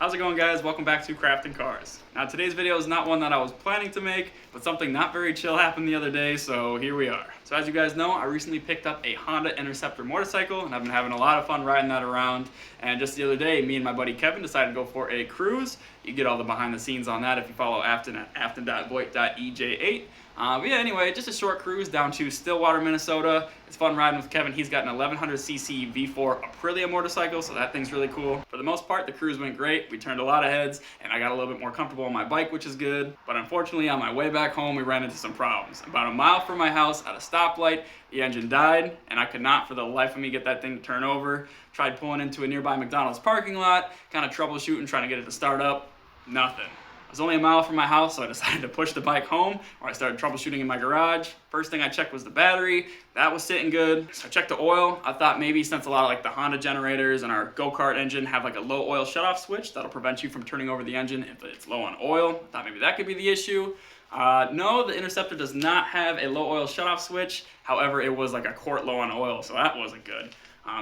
How's it going, guys? Welcome back to Crafting Cars. Now today's video is not one that I was planning to make, but something not very chill happened the other day, so here we are. So as you guys know, I recently picked up a Honda Interceptor motorcycle, and I've been having a lot of fun riding that around. And just the other day, me and my buddy Kevin decided to go for a cruise. You get all the behind the scenes on that if you follow Afton at afton.voigt.ej8. But yeah, anyway, just a short cruise down to Stillwater, Minnesota. It's fun riding with Kevin. He's got an 1100cc V4 Aprilia motorcycle, so that thing's really cool. For the most part, the cruise went great. We turned a lot of heads, and I got a little bit more comfortable on my bike, which is good. But unfortunately, on my way back home, we ran into some problems. About a mile from my house, at a stoplight, the engine died, and I could not for the life of me get that thing to turn over. Tried pulling into a nearby McDonald's parking lot, kind of troubleshooting, trying to get it to start up. Nothing. It was only a mile from my house, so I decided to push the bike home, or I started troubleshooting in my garage. First thing I checked was the battery. That was sitting good. So I checked the oil. I thought maybe since a lot of like the Honda generators and our go-kart engine have like a low oil shutoff switch that'll prevent you from turning over the engine if it's low on oil. I thought maybe that could be the issue. No, the Interceptor does not have a low oil shutoff switch. However, it was like a quart low on oil, so that wasn't good.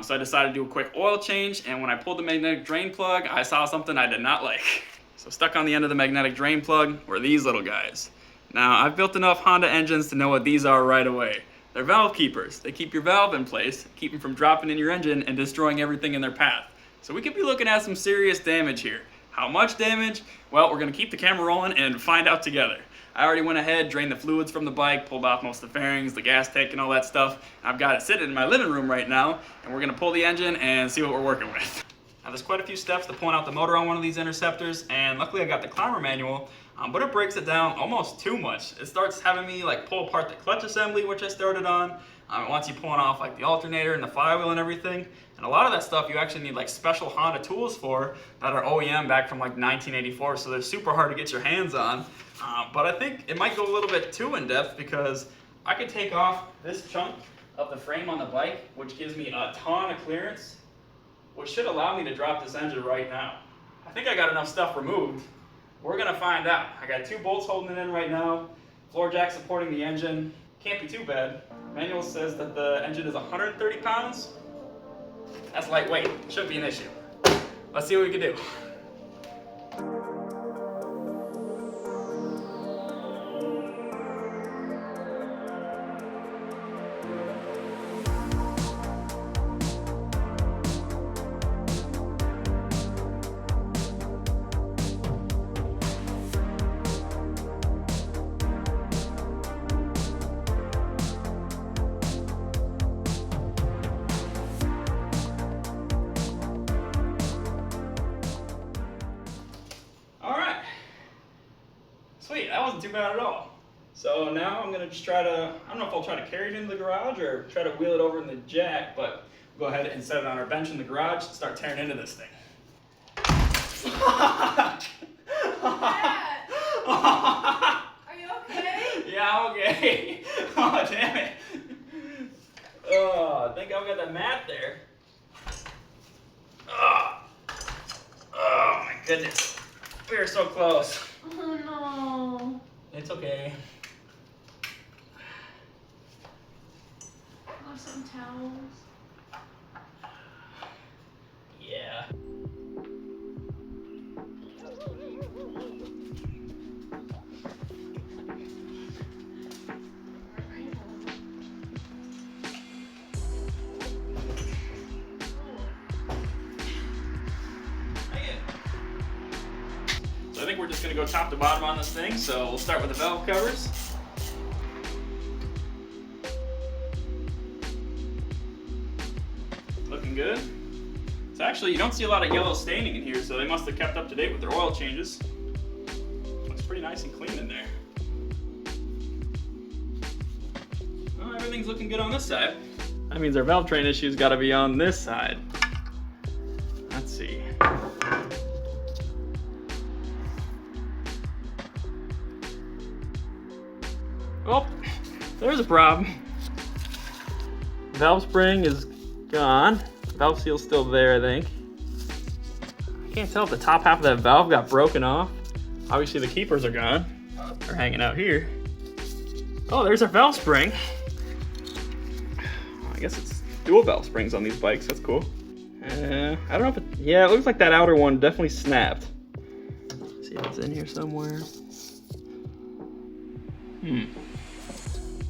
So I decided to do a quick oil change, and when I pulled the magnetic drain plug, I saw something I did not like. So stuck on the end of the magnetic drain plug were these little guys. Now, I've built enough Honda engines to know what these are right away. They're valve keepers. They keep your valve in place, keep them from dropping in your engine and destroying everything in their path. So we could be looking at some serious damage here. How much damage? Well, we're gonna keep the camera rolling and find out together. I already went ahead, drained the fluids from the bike, pulled off most of the fairings, the gas tank and all that stuff. I've got it sitting in my living room right now, and we're gonna pull the engine and see what we're working with. Now there's quite a few steps to point out the motor on one of these Interceptors, and luckily I got the climber manual, but it breaks it down almost too much. It starts having me like pull apart the clutch assembly, which I started on. It wants you pulling off like the alternator and the flywheel and everything. And a lot of that stuff you actually need like special Honda tools for that are OEM back from like 1984, so they're super hard to get your hands on. But I think it might go a little bit too in depth because I could take off this chunk of the frame on the bike, which gives me a ton of clearance, which should allow me to drop this engine right now. I think I got enough stuff removed. We're gonna find out. I got 2 bolts holding it in right now, floor jack supporting the engine. Can't be too bad. Manual says that the engine is 130 pounds. That's lightweight, shouldn't be an issue. Let's see what we can do. Sweet, that wasn't too bad at all. So now I'm gonna just try to, I don't know if I'll try to carry it into the garage or try to wheel it over in the jack, but go ahead and set it on our bench in the garage and start tearing into this thing. Dad! Are you okay? Yeah, I'm okay. Oh, damn it. Oh, I think I've got that mat there. Oh, my goodness. We are so close. Oh no. It's okay. Want some towels? Yeah. I think we're just gonna go top to bottom on this thing, so we'll start with the valve covers. Looking good. So actually, you don't see a lot of yellow staining in here, so they must have kept up to date with their oil changes. Looks pretty nice and clean in there. Well, everything's looking good on this side. That means our valve train issue's gotta be on this side. Let's see. Oh, there's a problem. Valve spring is gone. Valve seal's still there, I think. I can't tell if the top half of that valve got broken off. Obviously the keepers are gone. They're hanging out here. Oh, there's our valve spring. I guess it's dual valve springs on these bikes, that's cool. I don't know if it, yeah, it looks like that outer one definitely snapped. Let's see if it's in here somewhere.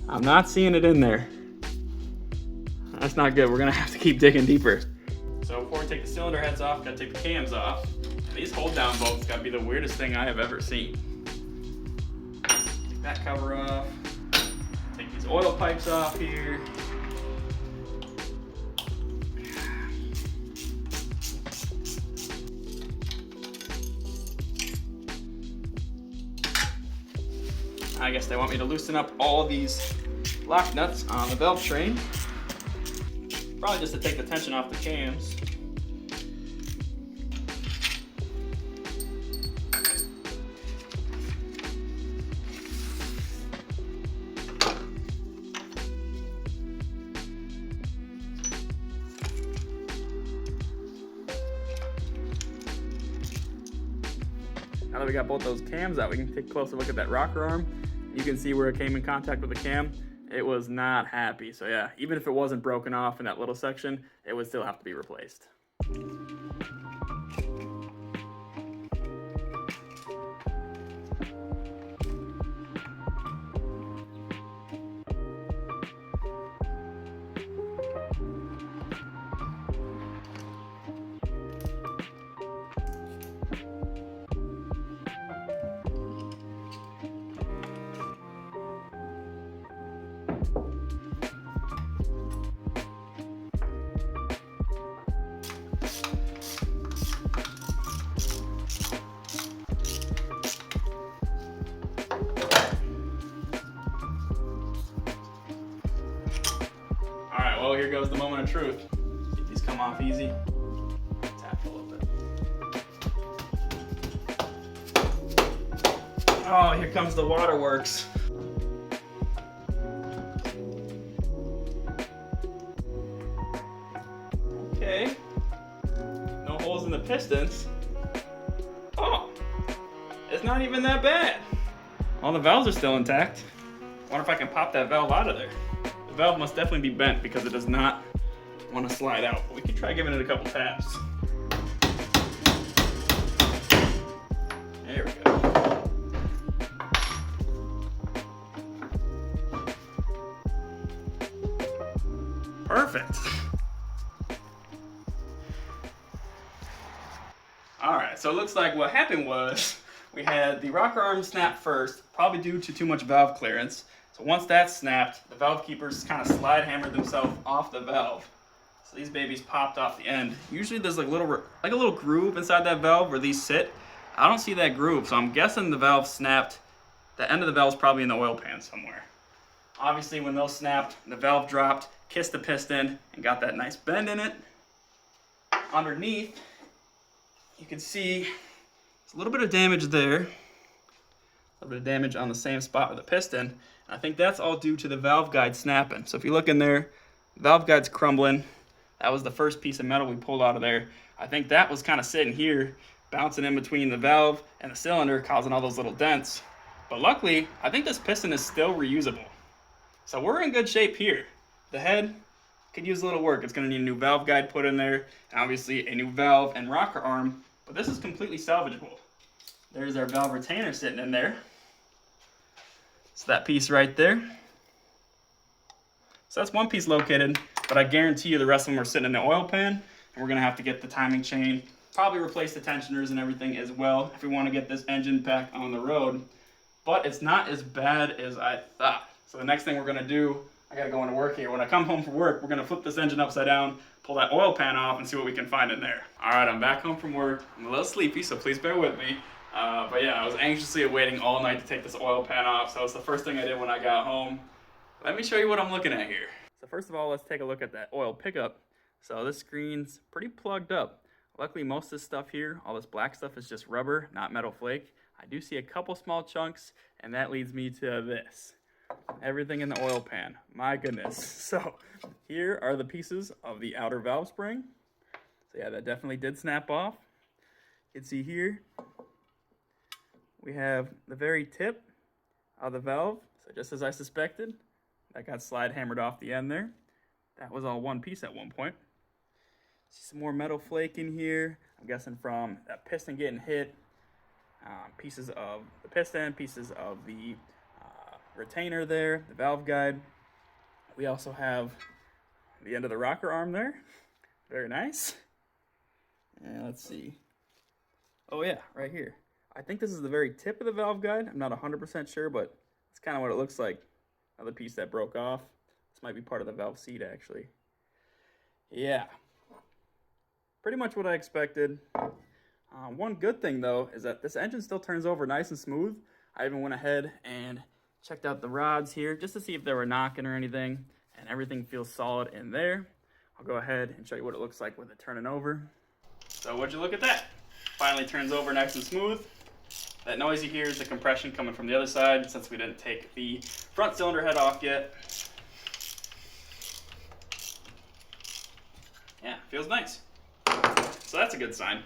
I'm not seeing it in there. That's not good. We're gonna have to keep digging deeper. So before we take the cylinder heads off, gotta take the cams off. And these hold down bolts gotta be the weirdest thing I have ever seen. Take that cover off. Take these oil pipes off here. I guess they want me to loosen up all these lock nuts on the valve train. Probably just to take the tension off the cams. Now that we got both those cams out, we can take a closer look at that rocker arm. You can see where it came in contact with the cam. It was not happy. So yeah, even if it wasn't broken off in that little section, it would still have to be replaced. Well, here goes the moment of truth. Get these come off easy. Tap a little bit. Oh, here comes the waterworks. Okay. No holes in the pistons. Oh, it's not even that bad. All the valves are still intact. Wonder if I can pop that valve out of there. The valve must definitely be bent because it does not want to slide out. But we can try giving it a couple taps. There we go. Perfect. All right, so it looks like what happened was we had the rocker arm snap first, probably due to too much valve clearance. So once that snapped, the valve keepers kind of slide hammered themselves off the valve. So these babies popped off the end. Usually there's like a little groove inside that valve where these sit. I don't see that groove, so I'm guessing the valve snapped. The end of the valve's probably in the oil pan somewhere. Obviously when those snapped, the valve dropped, kissed the piston, and got that nice bend in it. Underneath, you can see there's a little bit of damage there. A little bit of damage on the same spot with the piston. I think that's all due to the valve guide snapping. So if you look in there, valve guide's crumbling. That was the first piece of metal we pulled out of there. I think that was kind of sitting here, bouncing in between the valve and the cylinder, causing all those little dents. But luckily, I think this piston is still reusable. So we're in good shape here. The head could use a little work. It's gonna need a new valve guide put in there, and obviously a new valve and rocker arm, but this is completely salvageable. There's our valve retainer sitting in there. So that piece right there. So that's one piece located, but I guarantee you the rest of them are sitting in the oil pan, and we're gonna have to get the timing chain, probably replace the tensioners and everything as well if we wanna get this engine back on the road. But it's not as bad as I thought. So the next thing we're gonna do, I gotta go into work here. When I come home from work, we're gonna flip this engine upside down, pull that oil pan off, and see what we can find in there. All right, I'm back home from work. I'm a little sleepy, so please bear with me. But yeah, I was anxiously awaiting all night to take this oil pan off, so it's the first thing I did when I got home. Let me show you what I'm looking at here. So first of all, let's take a look at that oil pickup. So this screen's pretty plugged up. Luckily, most of this stuff here, all this black stuff is just rubber, not metal flake. I do see a couple small chunks, and that leads me to this. Everything in the oil pan, my goodness. So here are the pieces of the outer valve spring. So yeah, that definitely did snap off. You can see here, we have the very tip of the valve. So just as I suspected, that got slide hammered off the end there. That was all one piece at one point. See some more metal flake in here. I'm guessing from that piston getting hit. Pieces of the piston, pieces of the retainer there, the valve guide. We also have the end of the rocker arm there. Very nice. And let's see. Oh yeah, right here. I think this is the very tip of the valve guide. I'm not 100% sure, but it's kind of what it looks like. Another piece that broke off. This might be part of the valve seat, actually. Yeah. Pretty much what I expected. One good thing, though, is that this engine still turns over nice and smooth. I even went ahead and checked out the rods here just to see if they were knocking or anything, and everything feels solid in there. I'll go ahead and show you what it looks like with it turning over. So what'd you look at that? Finally turns over nice and smooth. That noise you hear is the compression coming from the other side since we didn't take the front cylinder head off yet. Yeah, feels nice. So that's a good sign.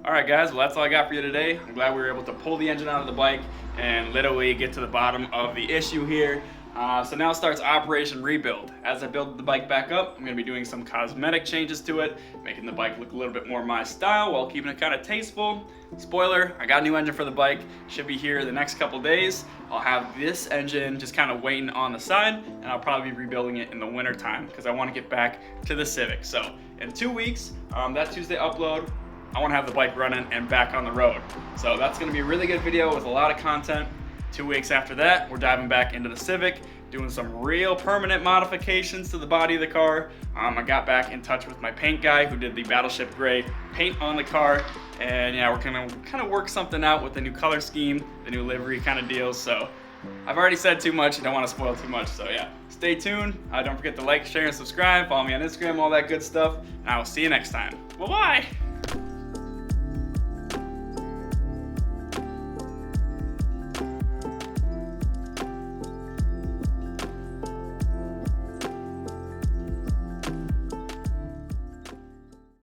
Alright guys, well that's all I got for you today. I'm glad we were able to pull the engine out of the bike and literally get to the bottom of the issue here. So now starts Operation Rebuild. As I build the bike back up, I'm going to be doing some cosmetic changes to it, making the bike look a little bit more my style while keeping it kind of tasteful. Spoiler, I got a new engine for the bike. Should be here the next couple days. I'll have this engine just kind of waiting on the side, and I'll probably be rebuilding it in the winter time because I want to get back to the Civic. So in 2 weeks, that Tuesday upload, I want to have the bike running and back on the road. So that's going to be a really good video with a lot of content. 2 weeks after that, we're diving back into the Civic, doing some real permanent modifications to the body of the car. I got back in touch with my paint guy who did the Battleship Gray paint on the car. And yeah, we're gonna kind of work something out with the new color scheme, the new livery kind of deals. So I've already said too much, I don't want to spoil too much. So yeah, stay tuned. Don't forget to like, share, and subscribe. Follow me on Instagram, all that good stuff. And I will see you next time. Bye-bye.